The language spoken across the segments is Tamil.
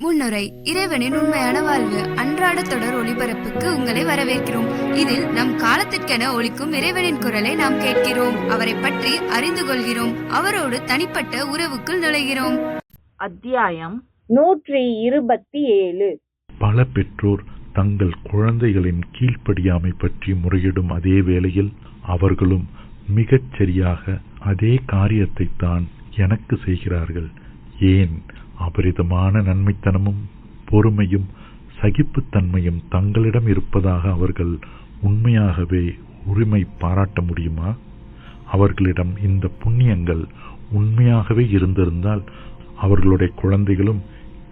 முன்னுரை. இறைவனின் உண்மையான வாழ்வு அன்றாட தொடர் ஒளிபரப்புக்கு உங்களை வரவேற்கிறோம். இதில் நம் காலத்திற்கென ஒலிக்கும் இறைவனின் குரலை நாம் கேட்கிறோம், அவரை பற்றி அறிந்து கொள்கிறோம், அவரோடு தனிப்பட்ட உறவுக்குள் நுழைகிறோம். அத்தியாயம் 127. பல பெற்றோர் தங்கள் குழந்தைகளின் கீழ்ப்படியாமை பற்றி முறையிடும் அதே வேளையில் அவர்களும் மிகச் சரியாக அதே காரியத்தை தான் எனக்கு செய்கிறார்கள். ஏன் அபரிதமான நன்மைத்தனமும் பொறுமையும் சகிப்புத்தன்மையும் தங்களிடம் இருப்பதாக அவர்கள் உண்மையாகவே உரிமை பாராட்ட முடியுமா? அவர்களிடம் இந்த புண்ணியங்கள் உண்மையாகவே இருந்திருந்தால் அவர்களுடைய குழந்தைகளும்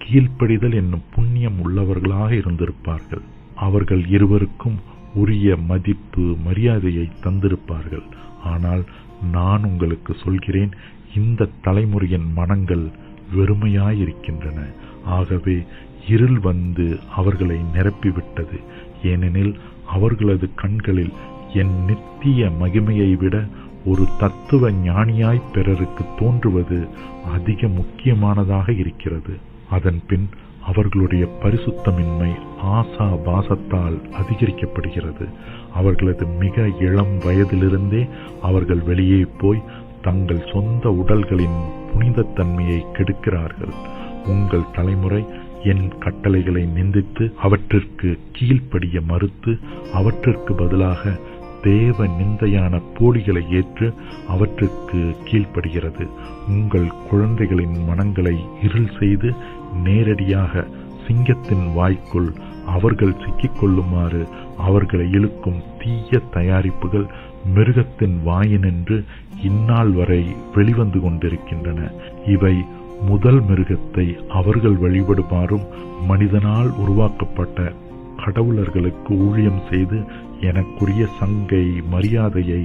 கீழ்ப்படிதல் என்னும் புண்ணியம் உள்ளவர்களாக இருந்திருப்பார்கள். அவர்கள் இருவருக்கும் உரிய மதிப்பு மரியாதையை தந்திருப்பார்கள். ஆனால் நான் உங்களுக்கு சொல்கிறேன், இந்த தலைமுறையின் மனங்கள் வெறுமையாயிருக்கின்றன. ஆகவே இருள் வந்து அவர்களை நிரப்பிவிட்டது. ஏனெனில் அவர்களது கண்களில் என் நித்திய மகிமையை விட ஒரு தத்துவ ஞானியாய் பிறருக்கு தோன்றுவது அதிக முக்கியமானதாக இருக்கிறது. அதன் பின் அவர்களுடைய பரிசுத்தமின்மை ஆசா பாசத்தால் அதிகரிக்கப்படுகிறது. அவர்களது மிக இளம் வயதிலிருந்தே அவர்கள் வெளியே போய் தங்கள் சொந்த உடல்களின் புனிதத்தன்மையை கெடுக்கிறார்கள். உங்கள் தலைமுறை என் கட்டளைகளை நிந்தித்து அவற்றிற்கு கீழ்ப்படிய மறுத்து அவற்றிற்கு பதிலாக தேவ நிந்தையான போலிகளை ஏற்று அவற்றுக்கு கீழ்ப்படுகிறது. உங்கள் குழந்தைகளின் மனங்களை இருள் செய்து நேரடியாக சிங்கத்தின் வாய்க்குள் அவர்கள் சிக்கிக்கொள்ளுமாறு அவர்களை இழுக்கும் தீய தயாரிப்புகள் மிருகத்தின் வாயினின்று இந்நாள் வரை வெளிவந்து கொண்டிருக்கின்றன. இவை முதல் மிருகத்தை அவர்கள் வழிபடுமாறும் மனிதனால் உருவாக்கப்பட்ட கடவுளர்களுக்கு ஊழியம் செய்து எனக்குரிய சங்கை மரியாதையை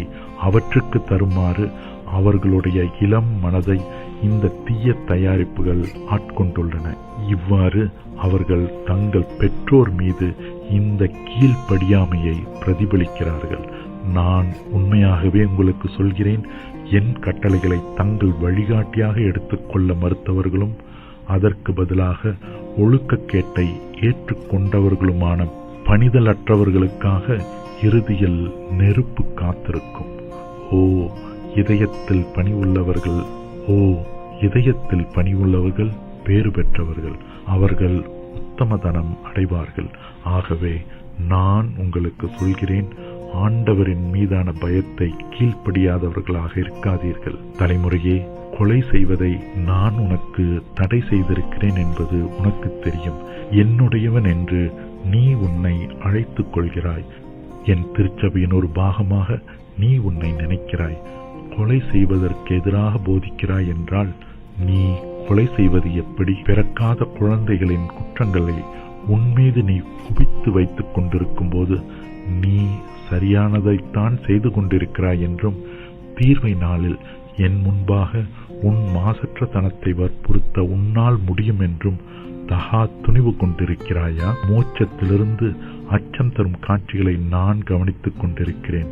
அவற்றுக்கு தருமாறு அவர்களுடைய இளம் மனதை இந்த தீய தயாரிப்புகள் ஆட்கொண்டுள்ளன. இவ்வாறு அவர்கள் தங்கள் பெற்றோர் மீது இந்த கீழ்ப்படியாமையை பிரதிபலிக்கிறார்கள். நான் உண்மையாகவே உங்களுக்கு சொல்கிறேன், என் கட்டளைகளை தங்கள் வழிகாட்டியாக எடுத்துக்கொள்ள மறுத்தவர்களும் அதற்கு பதிலாக ஒழுக்கக்கேட்டை ஏற்றுக்கொண்டவர்களுமான பணிதலற்றவர்களுக்காக இறுதியில் நெருப்பு காத்திருக்கும். ஓ இதயத்தில் பணிவுள்ளவர்கள் பேறு பெற்றவர்கள், அவர்கள் உத்தமதனம் அடைவார்கள். ஆகவே நான் உங்களுக்கு சொல்கிறேன், ஆண்டவரின் மீதான பயத்தை கீழ்ப்படியாதவர்களாக இருக்காதீர்கள். தலைமுறையே, கொலை செய்வதை நான் உனக்கு தடை செய்திருக்கிறேன் என்பது உனக்கு தெரியும். என்னுடையவன் என்று நீ உன்னை அழைத்துக் கொள்கிறாய். என் திருச்சபையின் ஒரு பாகமாக நீ உன்னை நினைக்கிறாய். கொலை செய்வதற்கு எதிராக போதிக்கிறாய் என்றால் நீ கொலை செய்வது எப்படி? பிறக்காத குழந்தைகளின் குற்றங்களை உன்மீது நீ குவித்து வைத்துக் கொண்டிருக்கும் போது நீ சரியானதைத்தான் செய்து கொண்டிருக்கிறாய் என்றும், தீர்வை நாளில் என் முன்பாக உன் மாசற்ற தனத்தை வற்புறுத்த உன்னால் முடியும் என்றும் தகா துணிவு கொண்டிருக்கிறாயா? மோட்சத்திலிருந்து அச்சம் தரும் காட்சிகளை நான் கவனித்துக் கொண்டிருக்கிறேன்.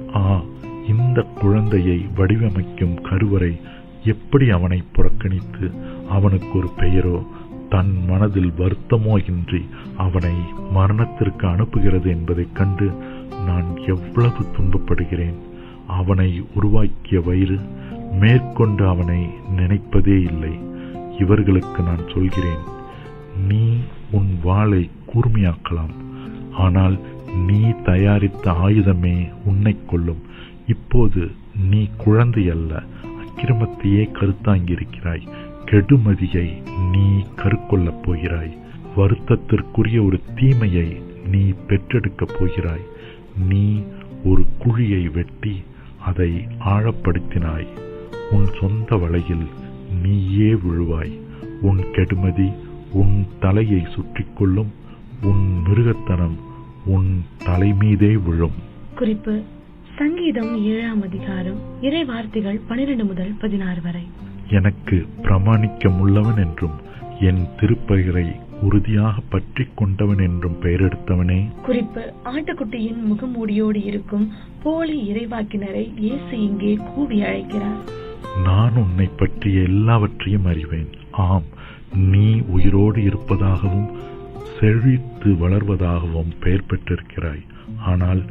இந்த குழந்தையை வடிவமைக்கும் கருவறை எப்படி அவனை புறக்கணித்து அவனுக்கு ஒரு பெயரோ தன் மனதில் வருத்தமோ இன்றி அவனை மரணத்திற்கு அனுப்புகிறது என்பதைக் கண்டு நான் எவ்வளவு துன்பப்படுகிறேன். அவனை உருவாக்கிய வயிறு மேற்கொண்டு அவனை நினைப்பதே இல்லை. இவர்களுக்கு நான் சொல்கிறேன், நீ உன் வாளை கூர்மையாக்கலாம், ஆனால் நீ தயாரித்த ஆயுதமே உன்னை கொல்லும். இப்போது நீ குழந்தை அல்ல, அக்கிரமத்தையே கருத்தாங்கியிருக்கிறாய். கெடுமதியை நீ கருக்கொள்ளப் போகிறாய். வருத்தத்திற்குரிய ஒரு தீமையை நீ பெற்றெடுக்கப் போகிறாய். நீ ஒரு குழியை வெட்டி அதை ஆழப்படுத்தினாய். உன் சொந்த வலையில் நீயே விழுவாய். உன் கெடுமதி உன் தலையை சுற்றி கொள்ளும். உன் மிருகத்தனம் உன் தலை மீதே விழும். குறிப்பு: சங்கீதம் 7ஆம் அதிகாரம், இறை வார்த்தைகள் 12 முதல் 16 வரை. எனக்கு பிரமாணிக்கமுள்ளவன் என்றும் என் திருப்பெயரை உறுதியாக பற்றி கொண்டவன் என்றும் பெயரெடுத்தவனே. குறிப்பு: ஆட்டுக்குட்டியின் முகமூடியோடு இருக்கும் போலி இறைவாக்கினரை இயேசு இங்கே கூவி அழைக்கிறார். நான் உன்னை பற்றிய எல்லாவற்றையும் அறிவேன். ஆம், நீ உயிரோடு இருப்பதாகவும் செழித்து வளர்வதாகவும் பெயர் பெற்றிருக்கிறாய். ஆனால்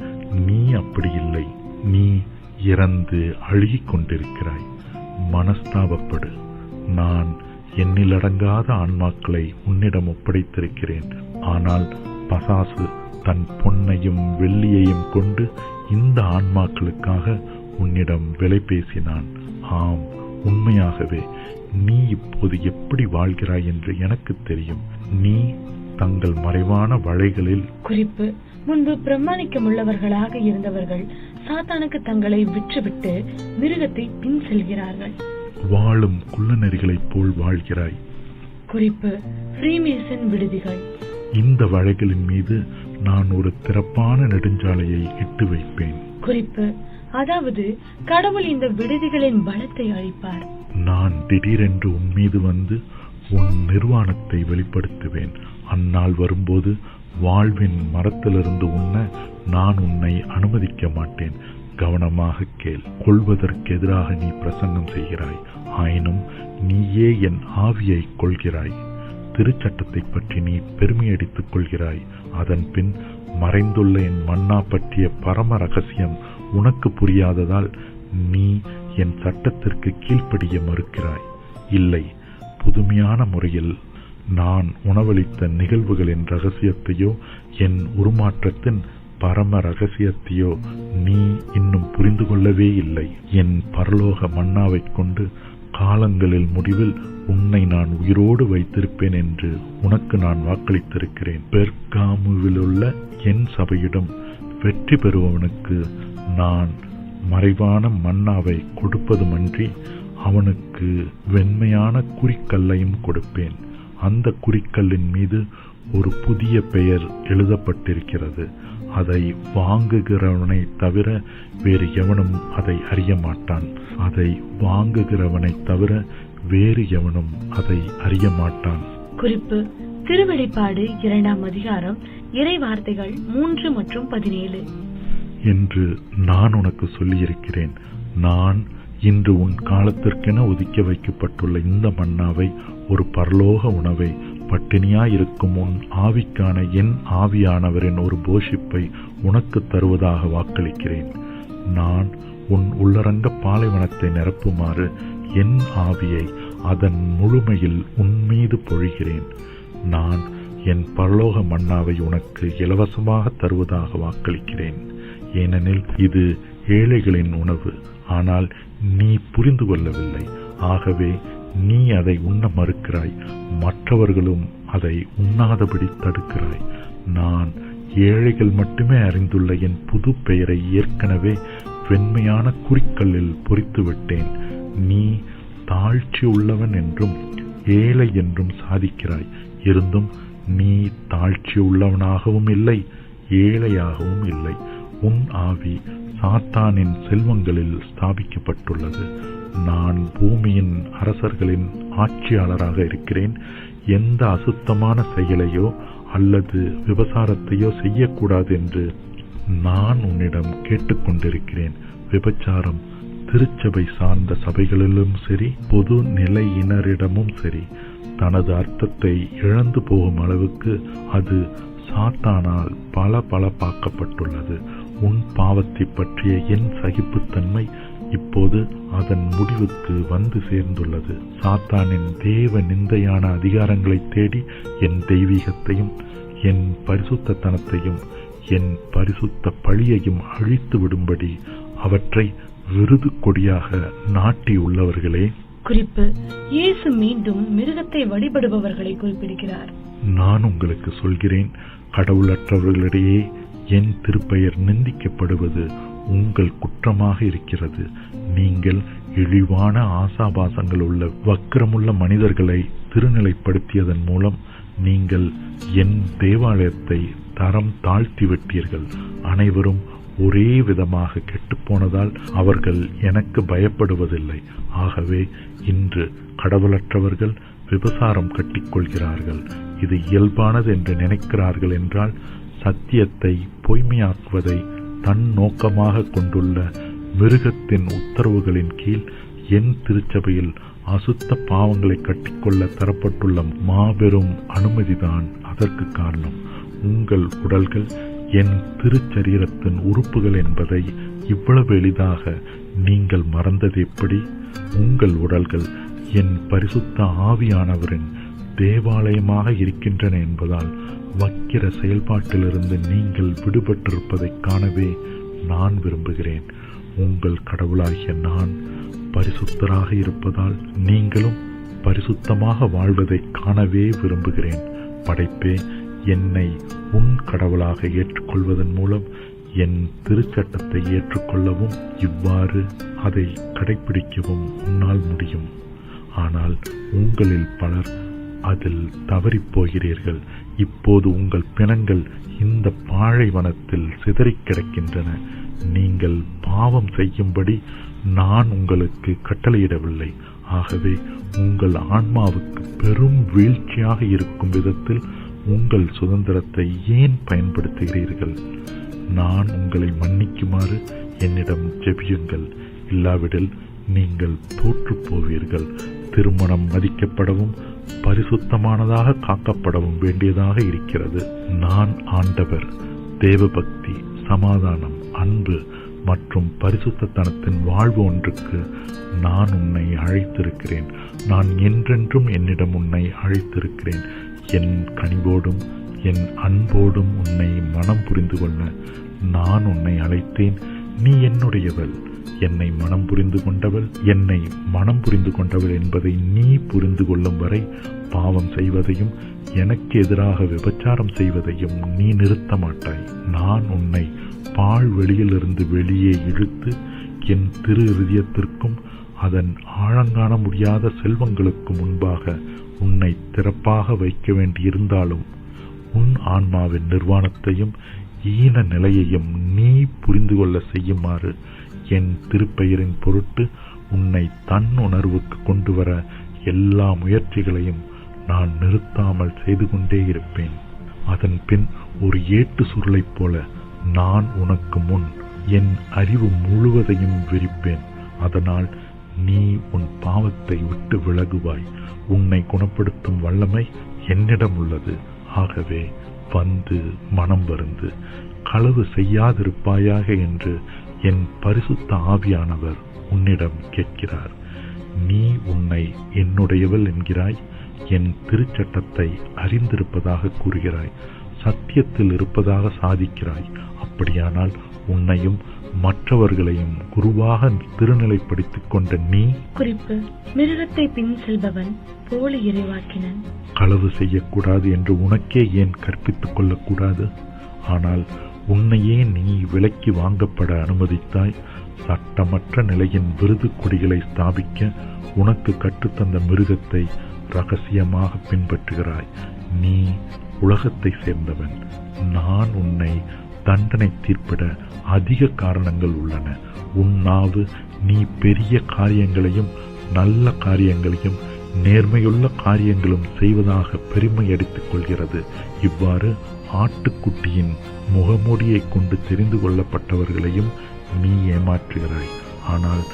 நீ அப்படி இல்லை. நீ இறந்து அழுகிக் கொண்டிருக்கிறாய். மனஸ்தாபப்படு. நான் எண்ணிலடங்காத ஆன்மாக்களை உன்னிடம் ஒப்படைத்திருக்கிறேன். ஆனால் பசாசு தன் பொன்னையும் வெள்ளியையும் கொண்டு இந்த ஆன்மாக்களுக்காக உன்னிடம் விலை பேசினான். ஆம், உண்மையாகவே நீ இப்போது எப்படி வாழ்கிறாய் என்று எனக்கு தெரியும். நீ தங்கள் மறைவான வலைகளில் குறிப்பு: முன்பு பிரமாணிக்கமுள்ளவர்களாக இருந்தவர்கள் சாத்தானுக்கு தங்களை விற்றுவிட்டு மிருகத்தை பின் செல்கிறார்கள். வாழும் குள்ளநெறிகளைப் போல் வாழ்கிறாய். குறிப்பு: ஃப்ரீமேசன் விடுதிகள். இந்த வலைகளின் மீது நான் ஒரு திறப்பான நெடுஞ்சாலையை இட்டு வைப்பேன். குறிப்பு: அதாவது கடவுள் இந்த விடுதிகளின் பலத்தை அழிப்பார். நான் திடீரென்று உன் மீது வந்து உன் நிர்வாணத்தை வெளிப்படுத்துவேன். அந்நாள் வரும்போது வாழ்வின் மரத்திலிருந்து உண்ண நான் உன்னை அனுமதிக்க மாட்டேன். கவனமாக கேள். கொள்வதற்கு எதிராக நீ பிரசங்கம் செய்கிறாய். ஆயினும் நீயே என் ஆவியை கொள்கிறாய். திருச்சட்டத்தை பற்றி நீ பெருமையடித்துக் கொள்கிறாய். அதன் பின் மறைந்துள்ள என் மன்னா பற்றிய பரம ரகசியம் உனக்கு புரியாததால் நீ என் சட்டத்திற்கு கீழ்ப்படிய மறுக்கிறாய். இல்லை, புதுமையான முறையில் நான் உணவளித்த நிகழ்வுகளின் ரகசியத்தையோ என் உருமாற்றத்தின் பரம ரகசியத்தையோ நீ இன்னும் புரிந்து கொள்ளவே இல்லை. என் பரலோக மன்னாவைக் கொண்டு காலங்களில் முடிவில் உன்னை நான் உயிரோடு வைத்திருப்பேன் என்று உனக்கு நான் வாக்களித்திருக்கிறேன். பெர்காமுவிலுள்ள என் சபையிடம் வெற்றி பெறுபவனுக்கு நான் மறைவான மன்னாவை கொடுப்பதுமன்றி அவனுக்கு வெண்மையான குறிக்கல்லையும் கொடுப்பேன். அந்த குறிக்கல்லின் மீது ஒரு புதிய பெயர் எழுதப்பட்டிருக்கிறது. அதை வாங்குகிறவனை தவிர வேறு எவனும் அதை அறிய மாட்டான். அதை வாங்குகிறவனை தவிர வேறு எவனும் அதை அறிய மாட்டான். குறிப்பு: திருவெளிப்பாடு 2ஆம் அதிகாரம் இறை வார்த்தைகள் 3 மற்றும் 17 என்று நான் உனக்கு சொல்லியிருக்கிறேன். நான் இன்று உன் காலத்திற்கென ஒதுக்கி வைக்கப்பட்டுள்ள இந்த மன்னாவை, ஒரு பரலோக உணவை, பட்டினியாயிருக்கும் உன் ஆவிக்கான என் ஆவியானவரின் ஒரு போஷிப்பை உனக்கு தருவதாக வாக்களிக்கிறேன். நான் உன் உள்ளரங்க பாலைவனத்தை நிரப்புமாறு என் ஆவியை அதன் முழுமையில் உன்மீது பொழிகிறேன். நான் என் பரலோக மன்னாவை உனக்கு இலவசமாக தருவதாக வாக்களிக்கிறேன். ஏனெனில் இது ஏழைகளின் உணவு. ஆனால் நீ புரிந்து கொள்ளவில்லை. ஆகவே நீ அதை உண்ண மறுக்கிறாய். மற்றவர்களும் அதை உண்ணாதபடி தடுக்கிறாய். நான் ஏழைகள் மட்டுமே அறிந்துள்ள என் புது பெயரை ஏற்கனவே வெண்மையான குறிக்கல்லில் பொறித்து விட்டேன். நீ தாழ்ச்சி உள்ளவன் என்றும் ஏழை என்றும் சாதிக்கிறாய். இருந்தும் நீ தாழ்ச்சி உள்ளவனாகவும் இல்லை, ஏழையாகவும் இல்லை. உன் ஆவி சாத்தானின் செல்வங்களில் ஸ்தாபிக்கப்பட்டுள்ளது. நான் பூமியின் அரசர்களின் ஆட்சியாளராக இருக்கிறேன். எந்த அசுத்தமான செயலையோ அல்லது விபசாரத்தையோ செய்யக்கூடாது என்று நான் உன்னிடம் கேட்டுக்கொண்டிருக்கிறேன். விபச்சாரம் திருச்சபை சார்ந்த சபைகளிலும் சரி, பொது நிலையினரிடமும் சரி, தனது அர்த்தத்தை இழந்து போகும் அளவுக்கு அது சாத்தானால் பலப்பளப்பாக்கப்பட்டுள்ளது. உன் பாவத்தை பற்றிய என் சகிப்புத்தன்மை இப்போது அதன் முடிவுக்கு வந்து சேர்ந்துள்ளது. சாத்தானின் தேவ நிந்தையான அதிகாரங்களை தேடி என் தெய்வீகத்தையும் என் பரிசுத்தத்தனத்தையும் என் பரிசுத்த பழியையும் அழித்து விடும்படி அவற்றை விருது கொடியாக நாட்டியுள்ளவர்களே. குறிப்பு: இயேசு மீண்டும் மிருகத்தை வழிபடுபவர்களை குறிப்பிடுகிறார். நான் உங்களுக்கு சொல்கிறேன், கடவுளற்றவர்களிடையே என் திருப்பெயர் நிந்திக்கப்படுவது உங்கள் குற்றமாக இருக்கிறது. நீங்கள் இழிவான ஆசாபாசங்கள் உள்ள வக்கிரமுள்ள மனிதர்களை திருநிலைப்படுத்தியதன் மூலம் நீங்கள் என் தேவாலயத்தை தரம் தாழ்த்தி விட்டீர்கள். அனைவரும் ஒரே விதமாக கெட்டுப்போனதால் அவர்கள் எனக்கு பயப்படுவதில்லை. ஆகவே இன்று கடவுளற்றவர்கள் விபசாரம் கட்டிக்கொள்கிறார்கள். இது இயல்பானது என்று நினைக்கிறார்கள் என்றால் சத்தியத்தை பொய்மையாக்குவதை தன் நோக்கமாக கொண்டுள்ள மிருகத்தின் உத்தரவுகளின் கீழ் என் திருச்சபையில் அசுத்த பாவங்களை கட்டிக்கொள்ள தரப்பட்டுள்ள மாபெரும் அனுமதிதான் அதற்கு காரணம். உங்கள் உடல்கள் என் திருச்சரீரத்தின் உறுப்புகள் என்பதை இவ்வளவு எளிதாக நீங்கள் மறந்தது எப்படி? உங்கள் உடல்கள் என் பரிசுத்த ஆவியானவரின் தேவாலயமாக இருக்கின்றன என்பதால் வக்கிர செயல்பாட்டிலிருந்து நீங்கள் விடுபட்டிருப்பதைக் காணவே நான் விரும்புகிறேன். உங்கள் கடவுளாகிய நான் பரிசுத்தராக இருப்பதால் நீங்களும் பரிசுத்தமாக வாழ்வதை காணவே விரும்புகிறேன். படைப்பே, என்னை உன் கடவுளாக ஏற்றுக்கொள்வதன் மூலம் என் திருச்சட்டத்தை ஏற்றுக்கொள்ளவும் இவ்வாறு அதை கடைபிடிக்கவும் உன்னால் முடியும். ஆனால் உங்களில் பலர் அதில் தவறிப்போகிறீர்கள். இப்போது உங்கள் பிணங்கள் இந்த பாலைவனத்தில் சிதறிக் கிடக்கின்றன. நீங்கள் பாவம் செய்யும்படி நான் உங்களுக்கு கட்டளையிடவில்லை. ஆகவே உங்கள் ஆன்மாவுக்கு பெரும் வீழ்ச்சியாக இருக்கும் விதத்தில் உங்கள் சுதந்திரத்தை ஏன் பயன்படுத்துகிறீர்கள்? நான் உங்களை மன்னிக்குமாறு என்னிடம் ஜெபியுங்கள். இல்லாவிடில் நீங்கள் தோற்று போவீர்கள். திருமணம் மதிக்கப்படவும் பரிசுத்தமானதாக காக்கப்படவும் வேண்டியதாக இருக்கிறது. நான் ஆண்டவர். தேவபக்தி, சமாதானம், அன்பு மற்றும் பரிசுத்தத்தனத்தின் வாழ்வு ஒன்றுக்கு நான் உன்னை அழைத்திருக்கிறேன். நான் என்றென்றும் என்னிடம் உன்னை அழைத்திருக்கிறேன். என் கனிவோடும் என் அன்போடும் உன்னை மனம் புரிந்து கொள்ள நான் உன்னை அழைத்தேன். நீ என்னுடையவள். என்னை மனம் புரிந்து கொண்டவள் என்பதை நீ புரிந்து கொள்ளும் வரை பாவம் செய்வதையும் எனக்கு எதிராக விபச்சாரம் செய்வதையும் நீ நிறுத்த மாட்டாய். நான் உன்னை பால் வெளியிலிருந்து வெளியே இழுத்து என் திரு இதயத்திற்கும் அதன் ஆழங்காண முடியாத செல்வங்களுக்கு முன்பாக உன்னை திறப்பாக வைக்க வேண்டியிருந்தாலும் உன் ஆன்மாவின் நிர்வாணத்தையும் ஈன நிலையையும் நீ புரிந்து கொள்ள செய்யுமாறு என் திருப்பெயரின் பொருட்டு உன்னை தன் உணர்வுக்கு கொண்டு வர எல்லா முயற்சிகளையும் நான் நிறுத்தாமல் செய்து கொண்டே இருப்பேன். அதன் பின் ஒரு ஏட்டு சுருளைப் போல நான் உனக்கு முன் என் அறிவு முழுவதையும் விரிப்பேன். அதனால் நீ உன் பாவத்தை விட்டு விலகுவாய். உன்னை குணப்படுத்தும் வல்லமை என்னிடம் உள்ளது. ஆகவே வந்து மனம் வருந்து களவு செய்யாதிருப்பாயாக என்று என் பரிசுத்த ஆவியானவர் உன்னிடம் கேட்கிறார். நீ உன்னை என்னுடையவள் என்கிறாய். என் திருச்சட்டத்தை அறிந்திருப்பதாக கூறுகிறாய். சத்தியத்தில் இருப்பதாக சாதிக்கிறாய். அப்படியானால் உன்னையும் மற்றவர்களையும் குருவாக திருநிலைப்படுத்திக் கொண்ட நீ குறிப்பு: மிருகத்தை பின் செல்பவன் போலி இறைவாக்கினன். களவு செய்யக்கூடாது என்று உனக்கே ஏன் கற்பித்துக் கொள்ளக்கூடாது? ஆனால் உன்னையே நீ விலக்கி வாங்கப்பட அனுமதித்தாய். சட்டமற்ற நிலையின் விருது கொடிகளை ஸ்தாபிக்க உனக்கு கற்றுத்தந்த மிருகத்தை ரகசியமாக பின்பற்றுகிறாய். நீ உலகத்தை சேர்ந்தவன். நான் உன்னை தண்டனை தீர்ப்பிட அதிக காரணங்கள் உள்ளன. உன் நாவு நீ பெரிய காரியங்களையும் நல்ல காரியங்களையும் நேர்மையுள்ள காரியங்களும் செய்வதாக பெருமை அடித்துக் கொள்கிறது. இவ்வாறு ஆட்டுக்குட்டியின் முகமூடியை கொண்டு தெரிந்து கொள்ளப்பட்டவர்களையும் நீ ஏமாற்றுகிறாய். ஆனால்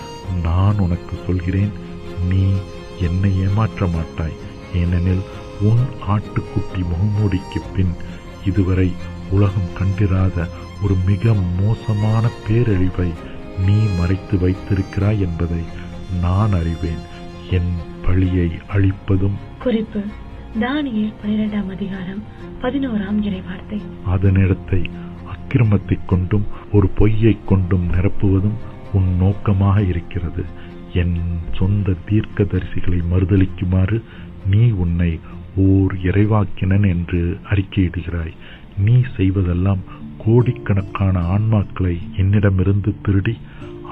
நான் உனக்கு சொல்கிறேன், நீ என்னை ஏமாற்ற மாட்டாய். ஏனெனில் உன் ஆட்டுக்குட்டி முகமூடிக்கு பின் இதுவரை உலகம் கண்டிராத ஒரு மிக மோசமான பேரழிவை நீ மறைத்து வைத்திருக்கிறாய் என்பதை நான் அறிவேன். என் பழியை அழிப்பதும். குறிப்பு: தானியேல் 12ஆம் அதிகாரம் 11ஆம் இறைவார்த்தை. அதனிடத்தை அக்கிரமத்தைக் கொண்டும் ஒரு பொய்யைக் கொண்டும் நிரப்புவதும் உன் நோக்கமாக இருக்கிறது. என் சொந்த தீர்க்கதரிசிகளை மறுதலிக்குமாறு நீ உன்னை ஓர் இறைவாக்கினன் என்று அறிக்கையிடுகிறாய். நீ செய்வதெல்லாம் கோடிக்கணக்கான ஆன்மாக்களை என்னிடமிருந்து திருடி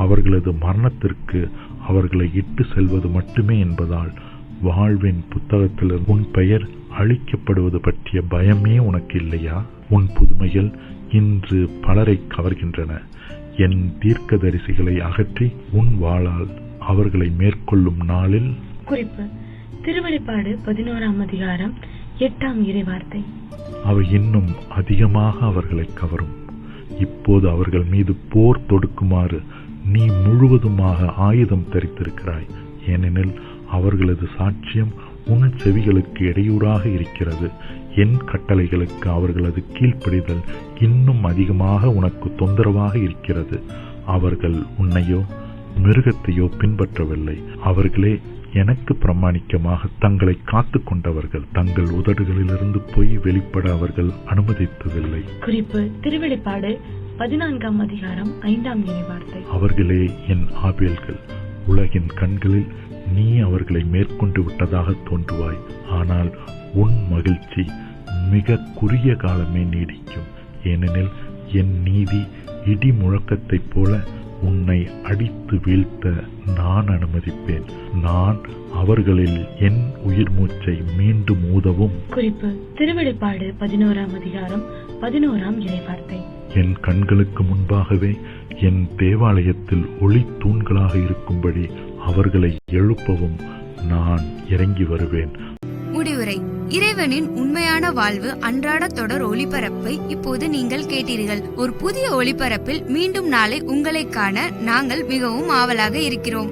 அவர்களது மரணத்திற்கு அவர்களை இட்டு செல்வது மட்டுமே என்பதால் வாழ்வின் புத்தகத்தில் உன் பெயர் அழிக்கப்படுவது பற்றிய பயமே உனக்கு இல்லையா? உன் புதுமைகள் இன்று பலரை கவர்கின்றன. என் தீர்க்கதரிசிகளை அகற்றி உன் வாளால் அவர்களை மேற்கொள்ளும் நாளில். குறிப்பு: திருவெளிப்பாடு 11ஆம் அதிகாரம் 8ஆம் இறைவார்த்தை. அவை இன்னும் அதிகமாக அவர்களை கவரும். இப்போது அவர்கள் மீது போர் தொடுக்குமாறு நீ முழுவதுமாக ஆயுதம் தரித்திருக்கிறாய். ஏனெனில் அவர்களது சாட்சியம் உன் செவிகளுக்கு இடையூறாக இருக்கிறது. என் கட்டளைகளுக்கு அவர்களது கீழ்ப்படிதல் இன்னும் அதிகமாக உனக்கு தொந்தரவாக இருக்கிறது. அவர்கள் உன்னையோ மிருகத்தையோ பின்பற்றவில்லை. அவர்களே எனக்கு பிரமாணிக்கமாக தங்களை காத்து கொண்டவர்கள். தங்கள் உதடுகளிலிருந்து பொய் வெளிப்பட அவர்கள் அனுமதித்ததில்லை. குறிப்பு: திருவெளிப்பாடு 14ஆம் அதிகாரம் 5ஆம் இறைவார்த்தை. அவர்களே என் ஆபேல்கள். உலகின் கண்களில் நீ அவர்களை மேற்கொண்டு விட்டதாக தோன்றுவாய். ஆனால் உன் மகிழ்ச்சி மிக குறுகிய காலமே நீடிக்கும். ஏனெனில் என் நீதி இடி முழக்கத்தைப் போல உன்னை அடித்து வீழ்த்த நான் அனுமதிப்பேன். நான் அவர்களில் என் உயிர் மூச்சை மீண்டும் ஊதவும். குறிப்பு: திருவெளிப்பாடு 11ஆம் அதிகாரம் 11ஆம் இறைவார்த்தை. என் கண்களுக்கு முன்பாகவே என் தேவாலயத்தில் ஒளி தூண்களாக இருக்கும்படி அவர்களை எழுப்பவும் நான் இறங்கி வருவேன். முடிவுரை: இறைவனின் உண்மையான வாழ்வு அன்றாட தொடர் ஒளிபரப்பை இப்போது நீங்கள் கேட்டீர்கள். ஒரு புதிய ஒளிபரப்பில் மீண்டும் நாளை உங்களை காண நாங்கள் மிகவும் ஆவலாக இருக்கிறோம்.